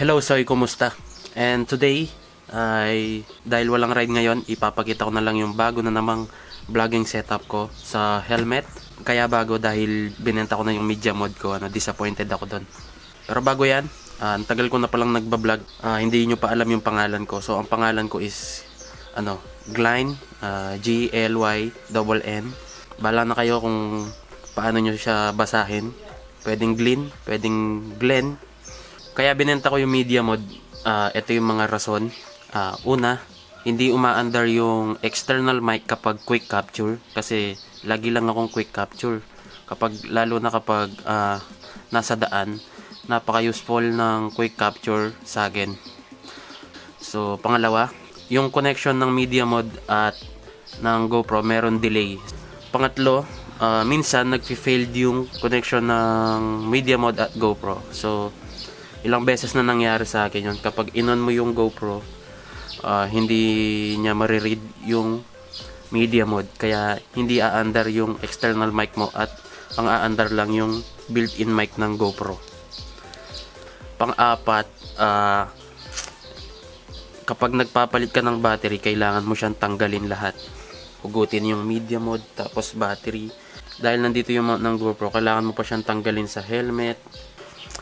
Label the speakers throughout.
Speaker 1: Hello Soy, kumusta? And today, dahil walang ride ngayon, ipapakita ko na lang yung bago na namang vlogging setup ko sa helmet. Kaya bago dahil binenta ko na yung Mediamod ko, disappointed ako doon. Pero bago yan, ang tagal ko na palang nagbablog, hindi nyo pa alam yung pangalan ko. So ang pangalan ko is, Glyne, Glyn. Bala na kayo kung paano nyo siya basahin. Pwedeng Glyn, pwedeng Glen. Kaya binenta ko yung Mediamod. Ito yung mga rason. Una, hindi umaandar yung external mic kapag quick capture. Kasi lagi lang akong quick capture. Lalo na kapag nasa daan, napaka-useful ng quick capture sa akin. So, pangalawa, yung connection ng Mediamod at ng GoPro meron delay. Pangatlo, minsan nagfi-failed yung connection ng Mediamod at GoPro. So, ilang beses na nangyari sa akin yun. Kapag inon mo yung GoPro, hindi niya mariread yung Mediamod. Kaya hindi aandar yung external mic mo at ang aandar lang yung built-in mic ng GoPro. Pang-apat, kapag nagpapalit ka ng battery, kailangan mo siyang tanggalin lahat. Hugutin yung Mediamod, tapos battery. Dahil nandito yung mount ng GoPro, kailangan mo pa siyang tanggalin sa helmet.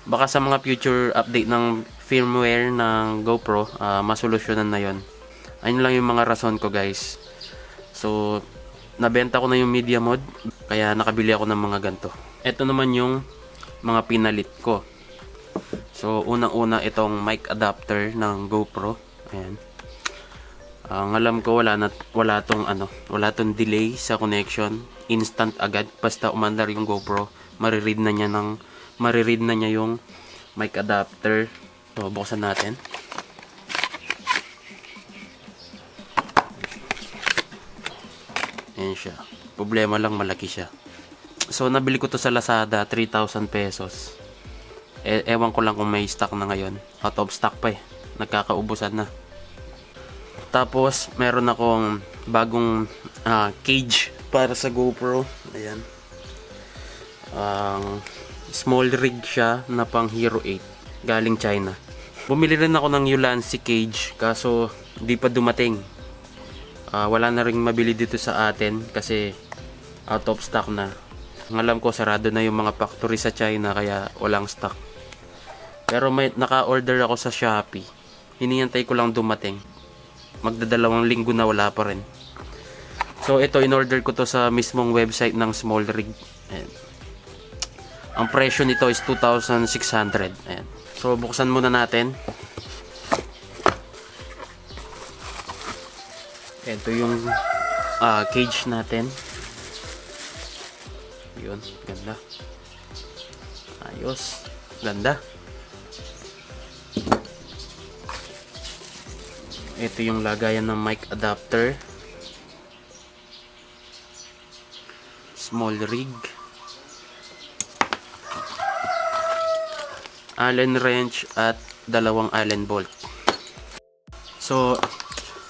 Speaker 1: Baka sa mga future update ng firmware ng GoPro, masolusyonan na yon. Ayun lang yung mga rason ko, guys. So, nabenta ko na yung Mediamod, kaya nakabili ako ng mga ganito. Ito naman yung mga pinalit ko. So, unang-una itong mic adapter ng GoPro. Ayan. Ang alam ko, wala tong delay sa connection. Instant agad. Basta umandar yung GoPro, mariread na niya yung mic adapter. So, buksan natin. Ayan siya. Problema lang, malaki siya. So, nabili ko to sa Lazada, 3,000 pesos. Ewan ko lang kung may stock na ngayon. Out of stock pa eh. Nagkakaubusan na. Tapos, meron akong bagong cage para sa GoPro. Ayan. Small rig siya na pang Hero 8. Galing China. Bumili rin ako ng Ulanzi cage. Kaso, di pa dumating. Wala na rin mabili dito sa atin. Kasi, out of stock na. Ang alam ko, sarado na yung mga factory sa China. Kaya, walang stock. Pero naka-order ako sa Shopee. Hinihintay ko lang dumating. Magdadalawang linggo na wala pa rin. So ito, in-order ko to sa mismong website ng small rig. Ayan. Ang presyo nito is 2,600. Ayan. So buksan muna natin. Ito yung cage natin. Yun, ganda. Ayos. Ganda. Ito yung lagayan ng mic adapter. Small rig. Allen wrench at dalawang Allen bolt. So,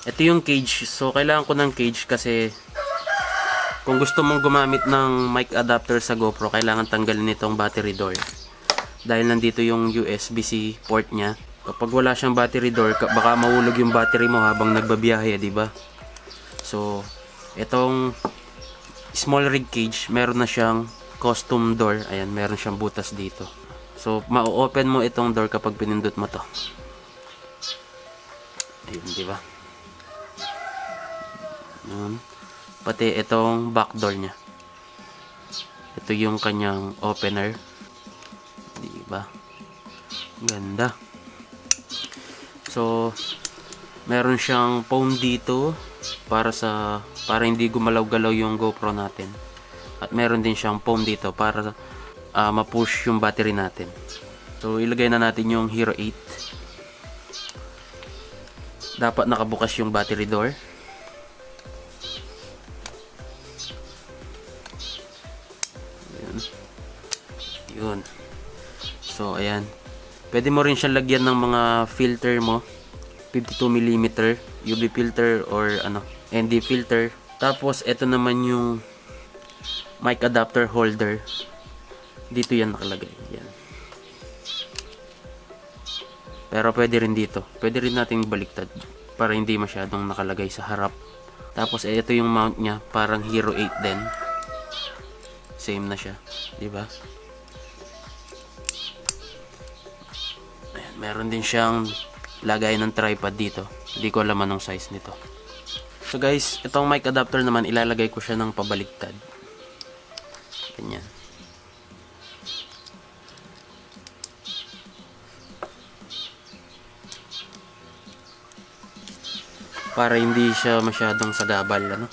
Speaker 1: ito yung cage. So, kailangan ko ng cage kasi kung gusto mong gumamit ng mic adapter sa GoPro, kailangan tanggalin itong battery door. Dahil nandito yung USB-C port niya. Kapag wala siyang battery door, baka mahulog yung battery mo habang nagbabiyahe, di ba? So, itong small rig cage, meron na siyang custom door. Ayan, meron siyang butas dito. So, ma-open mo itong door kapag pinindot mo to. Ayun, di ba? Pati itong back door niya. Ito yung kanyang opener. Di ba? Ganda. So, meron siyang foam dito para hindi gumalaw-galaw yung GoPro natin. At meron din siyang foam dito para ma-push yung battery natin. So, ilagay na natin yung Hero 8. Dapat nakabukas yung battery door. Ayan. Yun. So, ayan. Pwede mo rin siyang lagyan ng mga filter mo. 52mm UV filter or ND filter. Tapos, ito naman yung mic adapter holder. Dito yan nakalagay. Yan. Pero pwede rin dito. Pwede rin nating baliktad para hindi masyadong nakalagay sa harap. Tapos ito yung mount niya, parang Hero 8 din. Same na siya, di ba? Ayan, meron din siyang lagay ng tripod dito. Hindi ko alam anong size nito. So guys, itong mic adapter naman, ilalagay ko siya ng pabaliktad. Ganyan. Para hindi siya masyadong sagabal, ano?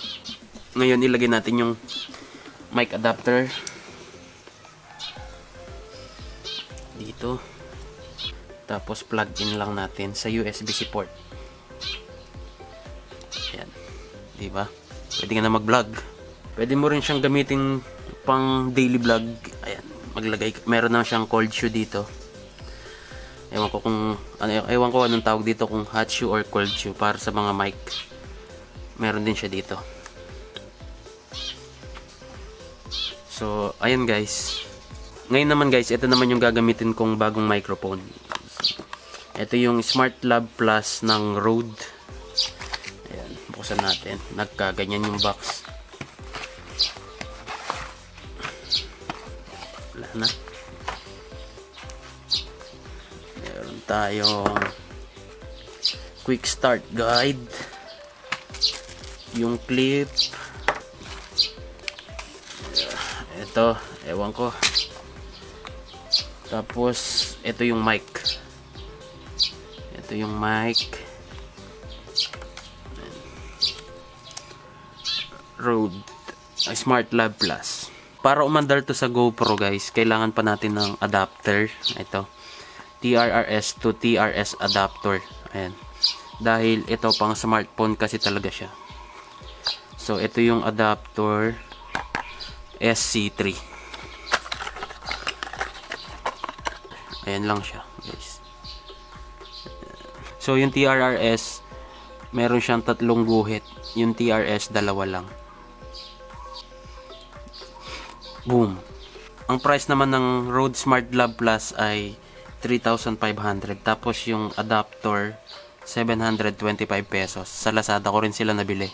Speaker 1: Ngayon ilagay natin yung mic adapter dito. Tapos plug in lang natin sa USB-C port. Ayan. Diba? Pwede ka na mag-vlog. Pwede mo rin siyang gamitin pang daily vlog. Ayan. Maglagay. Meron na siyang cold shoe dito. Ewan ko anong tawag dito, kung hot shoe or cold shoe para sa mga mic. Meron din siya dito. So, ayan guys. Ngayon naman guys, ito naman yung gagamitin kong bagong microphone. Ito yung Smart Lab Plus ng Rode. Ayan, buksan natin. Nagkaganyan yung box. Wala na. Meron tayong quick start guide. Yung clip. Ito, ewan ko. Tapos, ito yung mic. Ito yung mic. Rode Smart Lab Plus. Para umandar to sa Gopro guys, kailangan pa natin ng adapter. Ito. TRRS to TRS adapter. Ayan. Dahil ito pang smartphone kasi talaga siya. So, ito yung adapter SC3. Ayan lang siya, guys. So, yung TRRS, meron siyang 3 guhit. Yung TRS, 2 lang. Boom. Ang price naman ng Rode Smart Lab Plus ay 3,500. Tapos, yung adapter, 725 pesos. Sa Lazada ko rin sila nabili.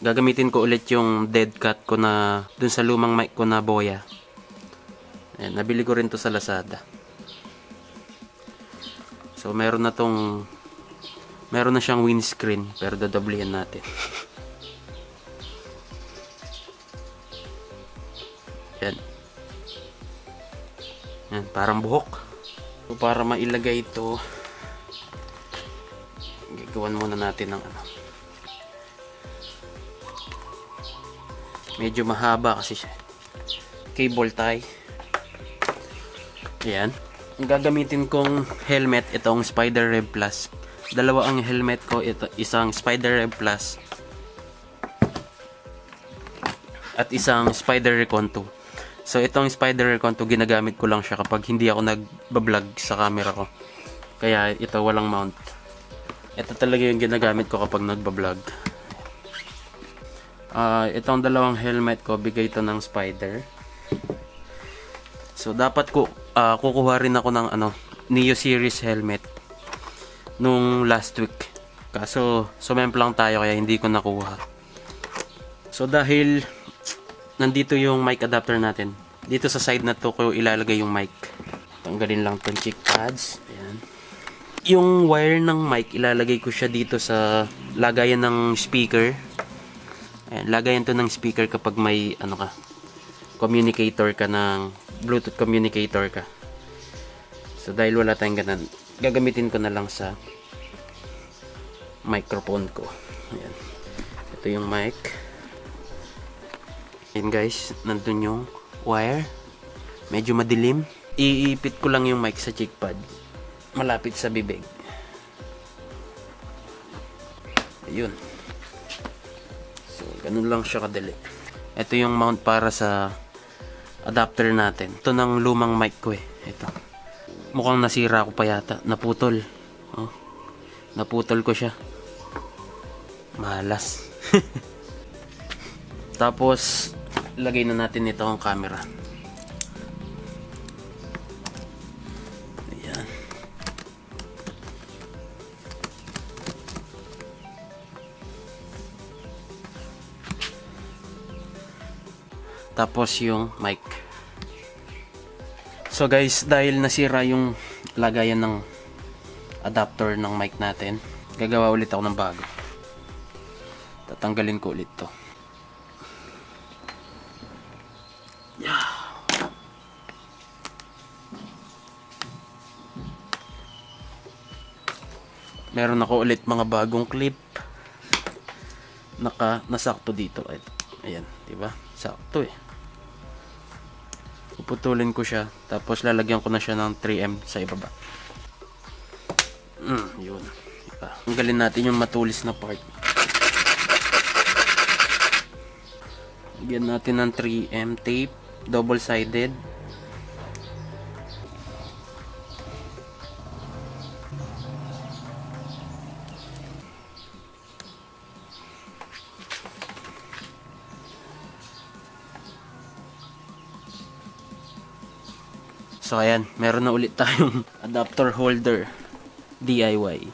Speaker 1: Gagamitin ko ulit yung dead cut ko na dun sa lumang mic ko na boya. Ayan, nabili ko rin to sa Lazada. So meron na siyang windscreen, pero dadoblehin natin. Yan. Yan, parang buhok. So para mailagay ito, gagawan muna natin ng ano. Medyo mahaba kasi siya. Cable tie. Ayan. Ang gagamitin kong helmet, itong Spider Rev Plus. Dalawa ang helmet ko. Ito, isang Spider Rev Plus at isang Spider Recon 2. So itong Spider Recon 2, ginagamit ko lang siya kapag hindi ako nagbablog sa camera ko. Kaya ito walang mount. Ito talaga yung ginagamit ko kapag nagbablog. Itong dalawang helmet ko, bigay ito ng Spider. So dapat kukuha rin ako ng Neo series helmet nung last week. Kaso sumemplang tayo kaya hindi ko nakuha. So dahil nandito yung mic adapter natin, dito sa side na to ko ilalagay yung mic. Tanggalin lang tong cheek pads. Ayan. Yung wire ng mic, ilalagay ko siya dito sa lagayan ng speaker. Ayan, lagayan to ng speaker kapag may communicator ka ng Bluetooth communicator ka. So dahil wala tayong ganun, gagamitin ko na lang sa microphone ko. Ayan. Ito yung mic. Ayan guys, nandun yung wire. Medyo madilim. Iipit ko lang yung mic sa cheek pad, malapit sa bibig. Ayun. So ganun lang siya kadali. Ito yung mount para sa adapter natin. Ito ng lumang mic ko eh. Ito. Mukhang nasira ko pa yata. Naputol. Oh. Naputol ko siya. Malas. Tapos, lagay na natin ito ang camera. Ayan. tapos yung mic. So guys, dahil nasira yung lagayan ng adapter ng mic natin, gagawa ulit ako ng bago. Tatanggalin ko ulit to. Meron ako ulit mga bagong clip. Nasakto dito. Ayan, diba? Sakto eh. Puputulin ko siya, tapos lalagyan ko na siya ng 3M sa ibaba. Yun. Diba? Tanggalin natin yung matulis na part. Lagyan natin ng 3M tape, double-sided. So ayan, meron na ulit tayong adapter holder DIY.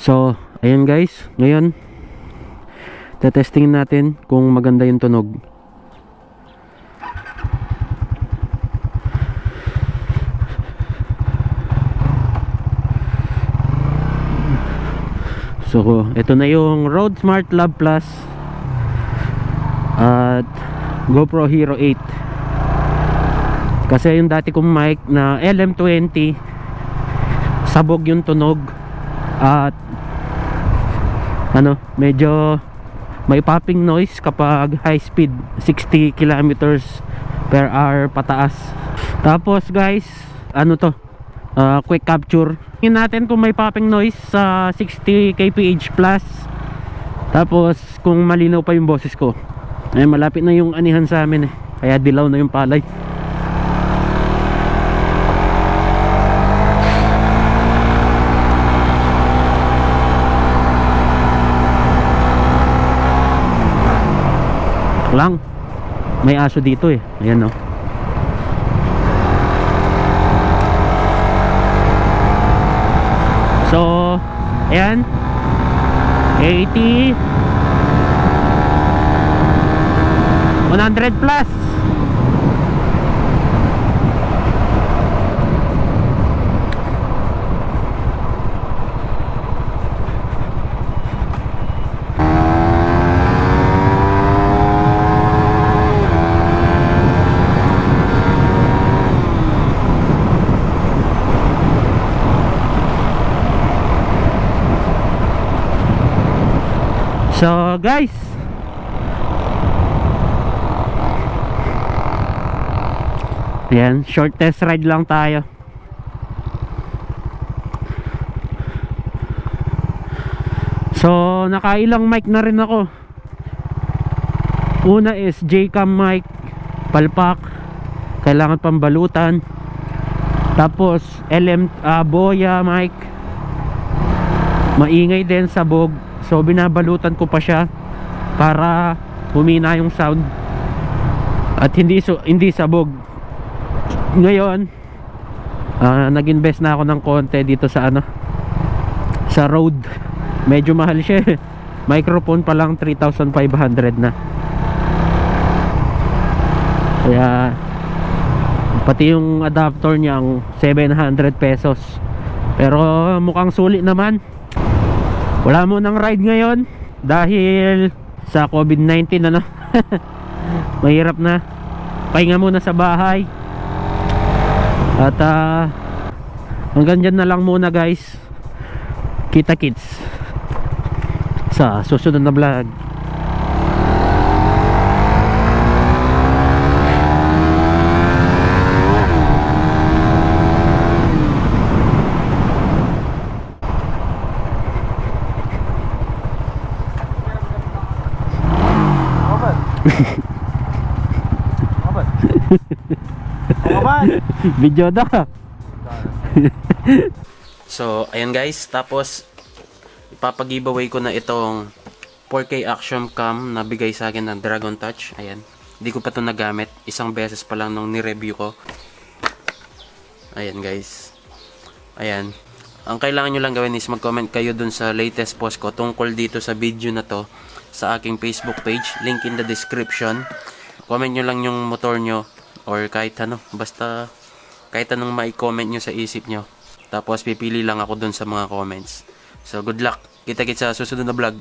Speaker 1: So, ayan guys, ngayon tetestingin natin kung maganda yung tunog. So, ito na yung Rode Smart Lab Plus at GoPro Hero 8. Kasi yung dati kong mic na LM20, sabog yung tunog at medyo may popping noise kapag high speed, 60 kilometers per hour pataas. Tapos guys, quick capture. Tingnan natin kung may popping noise sa 60 kph plus. Tapos kung malinaw pa yung boses ko. Ay, malapit na yung anihan sa amin eh, kaya dilaw na yung palay. Lang, may aso dito eh. Ayan no. So, ayan 80 100 plus. So guys, yan, short test ride lang tayo. So nakailang mic na rin ako. Una is sjcam mic, palpak, kailangan pambalutan. Tapos boya mic, maingay din, sabog. So binabalutan ko pa siya para humina yung sound at hindi sabog. Ngayon nag-invest na ako ng konti dito sa sa Rode. Medyo mahal siya. Microphone pa lang 3,500 na. Kaya pati yung adapter niya ang 700 pesos. Pero mukhang sulit naman. Wala mo ng ride ngayon dahil sa COVID-19 mahirap na. Pahinga muna sa bahay. At hanggang dyan na lang muna guys. Kita kits sa susunod na vlog.
Speaker 2: Video na.
Speaker 1: So, ayan guys. Tapos, ipapag-giveaway ko na itong 4K action cam na bigay sa akin ng Dragon Touch. Ayan. Hindi ko pa ito nagamit. Isang beses pa lang nung ni-review ko. Ayan guys. Ayan. Ang kailangan nyo lang gawin is mag-comment kayo dun sa latest post ko tungkol dito sa video na to sa aking Facebook page. Link in the description. Comment nyo lang yung motor nyo or kahit ano. Basta kahit anong mai-comment nyo sa isip nyo. Tapos pipili lang ako dun sa mga comments. So good luck. Kita-kits sa susunod na vlog.